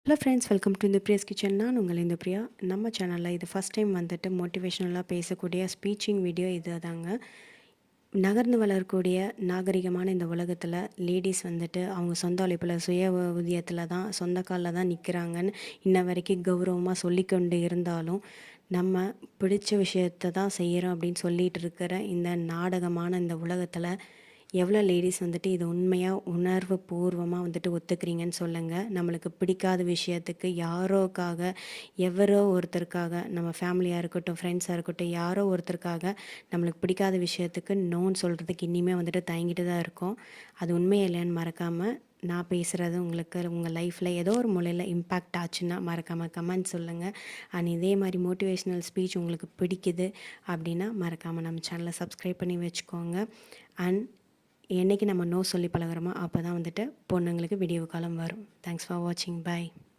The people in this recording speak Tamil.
ஹலோ ஃப்ரெண்ட்ஸ், வெல்கம் டு இந்த பிரியாஸ் கிச்சன். நான் உங்கள் இந்த பிரியா. நம்ம சேனலில் இது ஃபஸ்ட் டைம் வந்துட்டு மோட்டிவேஷ்னலாக பேசக்கூடிய ஸ்பீச்சிங் வீடியோ இது தாங்க. நகர்ந்து வளரக்கூடிய நாகரிகமான இந்த உலகத்தில் லேடிஸ் வந்துட்டு அவங்க சொந்த உழைப்பில் சுய ஊதியத்தில் தான் சொந்த காலில் தான் நிற்கிறாங்கன்னு இன்ன வரைக்கும் கௌரவமாக சொல்லிக்கொண்டு இருந்தாலும், நம்ம பிடிச்ச விஷயத்தை தான் செய்கிறோம் அப்படின்னு சொல்லிகிட்டு இருக்கிற இந்த நாடகமான இந்த உலகத்தில் எவ்வளோ லேடிஸ் வந்துட்டு இது உண்மையாக உணர்வு பூர்வமாக வந்துட்டு ஒத்துக்கிறீங்கன்னு சொல்லுங்கள். நம்மளுக்கு பிடிக்காத விஷயத்துக்கு யாரோக்காக எவரோ ஒருத்தருக்காக, நம்ம ஃபேமிலியாக இருக்கட்டும், ஃப்ரெண்ட்ஸாக இருக்கட்டும், யாரோ ஒருத்தருக்காக நம்மளுக்கு பிடிக்காத விஷயத்துக்கு நோன்னு சொல்கிறதுக்கு இனிமே வந்துட்டு தயங்கிட்டு தான் இருக்கோம். அது உண்மையா இல்லையான்னு மறக்காமல் நான் பேசுகிறது உங்களுக்கு உங்கள் லைஃப்பில் ஏதோ ஒரு மூலையில் இம்பேக்ட் ஆச்சுன்னா மறக்காமல் கமெண்ட் சொல்லுங்கள். அண்ட் இதே மாதிரி மோட்டிவேஷ்னல் ஸ்பீச் உங்களுக்கு பிடிக்குது அப்படின்னா மறக்காமல் நம்ம சேனலை சப்ஸ்கிரைப் பண்ணி வச்சுக்கோங்க. அண்ட் என்றைக்கு நம்ம நோ சொல்லி பழகுறோமோ அப்போ தான் வந்துட்டு பொண்ணுங்களுக்கு விடிவு காலம் வரும். தேங்க்ஸ் ஃபார் வாட்சிங். பை.